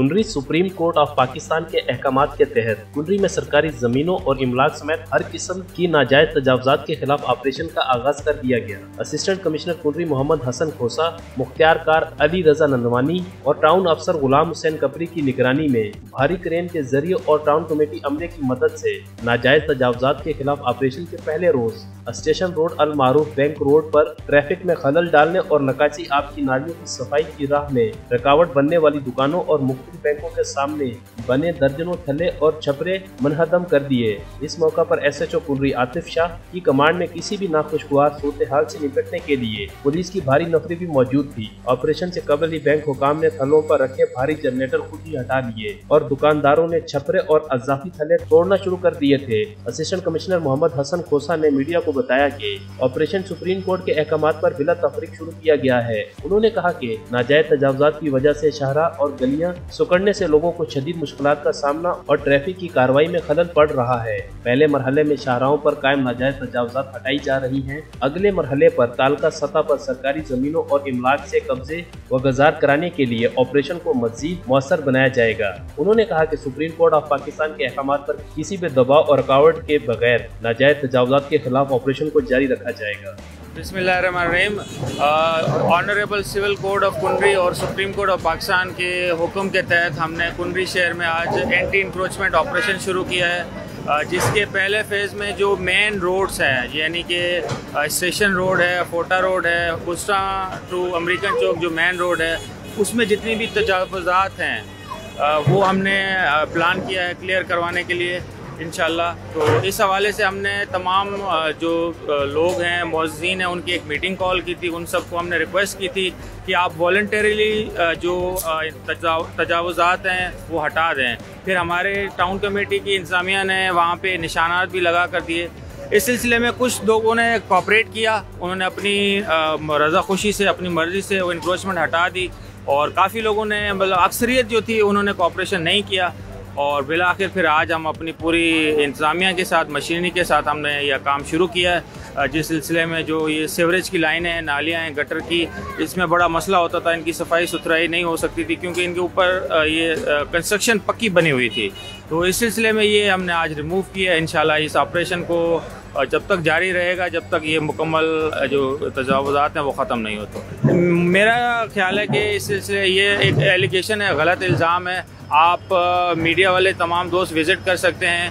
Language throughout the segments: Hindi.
कुनरी सुप्रीम कोर्ट ऑफ पाकिस्तान के अहकामात के तहत कुनरी में सरकारी जमीनों और इमलाक समेत हर किस्म की नाजायज तजावुजात के खिलाफ ऑपरेशन का आगाज कर दिया गया। असिस्टेंट कमिश्नर कुनरी मोहम्मद हसन खोसा, मुख्तियार कार अली रजा नंदवानी और टाउन अफसर गुलाम हुसैन कपरी की निगरानी में भारी क्रेन के जरिए और टाउन कमेटी अमले की मदद से नाजायज तजावुजात के खिलाफ ऑपरेशन के पहले रोज स्टेशन रोड अल मारूफ बैंक रोड पर ट्रैफिक में खलल डालने और नकाची आब की नालियों की सफाई की राह में रुकावट बनने वाली दुकानों और मुख्तलिफ बैंकों के सामने बने दर्जनों थल्ले और छपरे मनहदम कर दिए। इस मौका पर SHO कुनरी आतिफ शाह की कमांड में किसी भी नाखुशगवार सूरत हाल से निपटने के लिए पुलिस की भारी नफरी भी मौजूद थी। ऑपरेशन से कबल ही बैंक हुकाम ने थलों पर रखे भारी जनरेटर खुद ही हटा लिए और दुकानदारों ने छपरे और अजाफी थल्ले तोड़ना शुरू कर दिए थे। असिस्टेंट कमिश्नर मोहम्मद हसन खोसा ने मीडिया को बताया कि ऑपरेशन सुप्रीम कोर्ट के अहकामात पर बिला तफरीक शुरू किया गया है। उन्होंने कहा कि नाजायज तजावुजात की वजह से शहरा और गलियां सुकड़ने से लोगों को शदीद मुश्किलात का सामना और ट्रैफिक की कार्रवाई में खलल पड़ रहा है। पहले मरहले में शाहराहों पर कायम नाजायज तजावुजात हटाई जा रही हैं। अगले मरहले पर तालका सतह पर सरकारी जमीनों और इमलाक से कब्जे व गजार कराने के लिए ऑपरेशन को मजीद मौसर बनाया जाएगा। उन्होंने कहा कि सुप्रीम कोर्ट ऑफ पाकिस्तान के अहकामात पर किसी भी दबाव और रुकावट के बगैर नाजायज तजावुजात के खिलाफ ऑपरेशन को जारी रखा जाएगा। बिस्मिल्लाहिर्रहमानिर्रहीम। ऑनरेबल सिविल कोड ऑफ कुनरी और सुप्रीम कोर्ट ऑफ पाकिस्तान के हुक्म के तहत हमने कुनरी शहर में आज एंटी इंक्रोचमेंट ऑपरेशन शुरू किया है, जिसके पहले फेज़ में जो मेन रोड्स हैं यानी कि स्टेशन रोड है, फोटा रोड है, कुस्टा टू अमेरिकन चौक जो मेन रोड है, उसमें जितनी भी तजावुजात हैं वो हमने प्लान किया है क्लियर करवाने के लिए इंशाल्लाह। तो इस हवाले से हमने तमाम जो लोग हैं मुअज़्ज़िन हैं उनकी एक मीटिंग कॉल की थी। उन सबको हमने रिक्वेस्ट की थी कि आप वॉलंटरीली जो तजावुजात हैं वो हटा दें। फिर हमारे टाउन कमेटी की इंतज़ामिया ने वहाँ पे निशानात भी लगा कर दिए। इस सिलसिले में कुछ लोगों ने कोऑपरेट किया, उन्होंने अपनी रज़ा खुशी से अपनी मर्ज़ी से वो इंक्रोचमेंट हटा दी और काफ़ी लोगों ने मतलब अक्सरियत जो थी उन्होंने कोऑपरेशन नहीं किया और बिल आखिर फिर आज हम अपनी पूरी इंतज़ामिया के साथ मशीनरी के साथ हमने यह काम शुरू किया है। जिस सिलसिले में जो ये सीवरेज की लाइनें हैं, नालियाँ हैं, गटर की, इसमें बड़ा मसला होता था, इनकी सफाई सुथराई नहीं हो सकती थी क्योंकि इनके ऊपर ये कंस्ट्रक्शन पक्की बनी हुई थी। तो इस सिलसिले में ये हमने आज रिमूव किया। इंशाल्लाह इस ऑपरेशन को जब तक जारी रहेगा जब तक ये मुकम्मल जो तजावुजात हैं वो ख़त्म नहीं होते। मेरा ख्याल है कि इस सिलसिले ये एक एलिगेशन है, गलत इल्ज़ाम है। आप मीडिया वाले तमाम दोस्त विज़िट कर सकते हैं।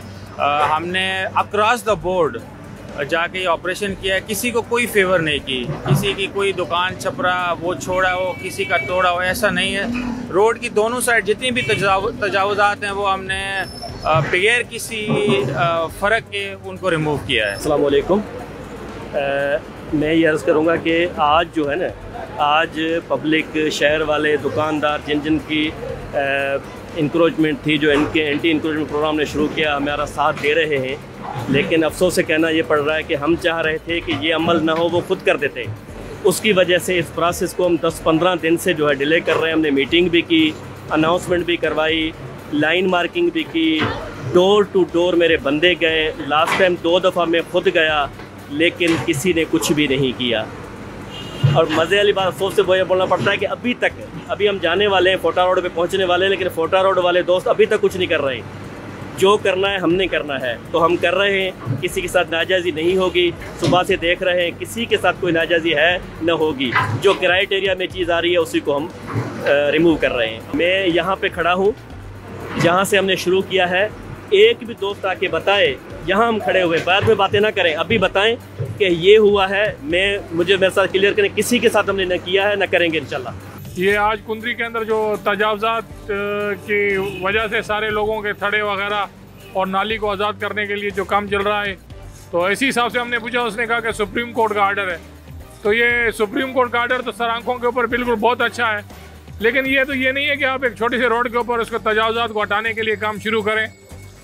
हमने अक्रॉस द बोर्ड जाके ऑपरेशन किया है, किसी को कोई फेवर नहीं की, किसी की कोई दुकान छपरा वो छोड़ा हो, किसी का तोड़ा हो, ऐसा नहीं है। रोड की दोनों साइड जितनी भी तजावुजात हैं वो हमने बगैर किसी फ़र्क के उनको रिमूव किया है। अस्सलाम वालेकुम। मैं ये अर्ज़ करूँगा कि आज जो है ना, आज पब्लिक शहर वाले दुकानदार जिन जिन की इंक्रोचमेंट थी, जो इनके एंटी इंक्रोचमेंट प्रोग्राम ने शुरू किया, हमारा साथ दे रहे हैं। लेकिन अफसोस से कहना ये पड़ रहा है कि हम चाह रहे थे कि ये अमल ना हो, वो खुद कर देते। उसकी वजह से इस प्रोसेस को हम 10-15 दिन से जो है डिले कर रहे हैं। हमने मीटिंग भी की, अनाउंसमेंट भी करवाई, लाइन मार्किंग भी की, डोर टू डोर मेरे बंदे गए। लास्ट टाइम 2 दफ़ा मैं खुद गया लेकिन किसी ने कुछ भी नहीं किया। और मज़े वाली बात अफसोस से ये बोलना पड़ता है कि अभी हम जाने वाले हैं, फोटा रोड पे पहुंचने वाले हैं, लेकिन फोटा रोड वाले दोस्त अभी तक कुछ नहीं कर रहे हैं। जो करना है हमने करना है तो हम कर रहे हैं। किसी के साथ नाजायज़ी नहीं होगी, सुबह से देख रहे हैं किसी के साथ कोई नाजायज़ी है न होगी। जो क्राइटेरिया में चीज़ आ रही है उसी को हम रिमूव कर रहे हैं। मैं यहाँ पे खड़ा हूँ जहाँ से हमने शुरू किया है। एक भी दोस्त आके बताए, यहाँ हम खड़े हुए, बाद में बातें ना करें, अभी बताएं कि ये हुआ है। मुझे मेरे साथ क्लियर करें, किसी के साथ हमने न किया है, न करेंगे इंशाल्लाह। ये आज कुनरी के अंदर जो तजावुजात की वजह से सारे लोगों के थड़े वगैरह और नाली को आज़ाद करने के लिए जो काम चल रहा है, तो इसी हिसाब से हमने पूछा। उसने कहा कि सुप्रीम कोर्ट का आर्डर है। तो ये सुप्रीम कोर्ट का आर्डर तो सर आँखों के ऊपर बिल्कुल बहुत अच्छा है, लेकिन ये नहीं है कि आप एक छोटी सी रोड के ऊपर उसको तजावुजात को हटाने के लिए काम शुरू करें।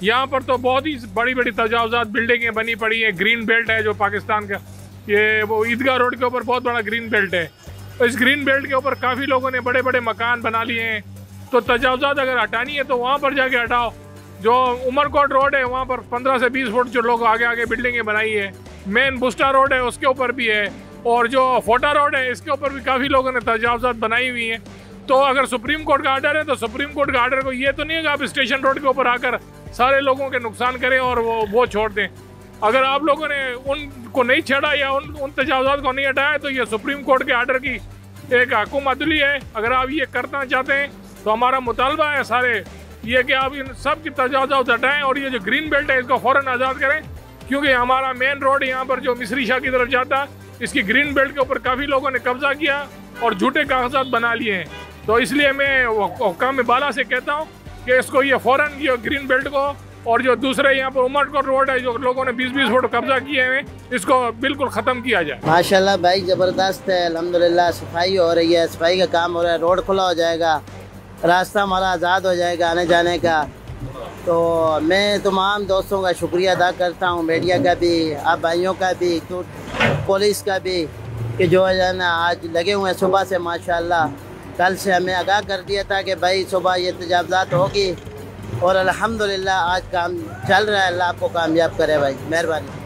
यहाँ पर तो बहुत ही बड़ी बड़ी तजावुजात बिल्डिंगें बनी पड़ी हैं। ग्रीन बेल्ट है जो पाकिस्तान का, ये वो ईदगाह रोड के ऊपर बहुत बड़ा ग्रीन बेल्ट है। तो इस ग्रीन बेल्ट के ऊपर काफ़ी लोगों ने बड़े बड़े मकान बना लिए हैं। तो तजावुजात अगर हटानी है तो वहाँ पर जाके हटाओ। जो उमरकोट रोड है वहाँ पर 15 से 20 फुट जो लोग आगे आगे बिल्डिंगें बनाई है। मेन बुस्टा रोड है उसके ऊपर भी है, और जो फोटा रोड है इसके ऊपर भी काफ़ी लोगों ने तजावुजात बनाई हुई हैं। तो अगर सुप्रीम कोर्ट का आर्डर है तो सुप्रीम कोर्ट का आर्डर को ये तो नहीं है कि आप स्टेशन रोड के ऊपर आकर सारे लोगों के नुकसान करें और वो छोड़ दें। अगर आप लोगों ने उनको नहीं छेड़ा या उन तजावुज़ात को नहीं हटाया तो ये सुप्रीम कोर्ट के आर्डर की एक हुकुम अदली है। अगर आप ये करना चाहते हैं तो हमारा मुतालबा है सारे ये कि आप इन सब की तजावुज़ात हटाएं और ये जो ग्रीन बेल्ट है इसको फ़ौरन आज़ाद करें, क्योंकि हमारा मेन रोड यहाँ पर जो मिस्री शाह की तरफ जाता है इसकी ग्रीन बेल्ट के ऊपर काफ़ी लोगों ने कब्जा किया और झूठे कागजात बना लिए हैं। तो इसलिए मैं हुक्काम बाला से कहता हूँ कि इसको ये फ़ौरन ये ग्रीन बेल्ट को और जो दूसरे यहाँ पर उमरकोट रोड है जो लोगों ने 20-20 फुट कब्जा किए हैं इसको बिल्कुल ख़त्म किया जाए। माशाल्लाह भाई ज़बरदस्त है, अल्हम्दुलिल्लाह सफाई हो रही है, सफाई का काम हो रहा है, रोड खुला हो जाएगा, रास्ता हमारा आज़ाद हो जाएगा आने जाने का। तो मैं तमाम दोस्तों का शुक्रिया अदा करता हूँ, मीडिया का भी, आप भाइयों का भी, तो पुलिस का भी, कि जो है ना आज लगे हुए हैं सुबह से माशाल्लाह। कल से हमें आगाह कर दिया था कि भाई सुबह ये तजावुज़ात होगी और अल्हम्दुलिल्लाह आज काम चल रहा है। अल्लाह आपको कामयाब करे भाई, मेहरबानी।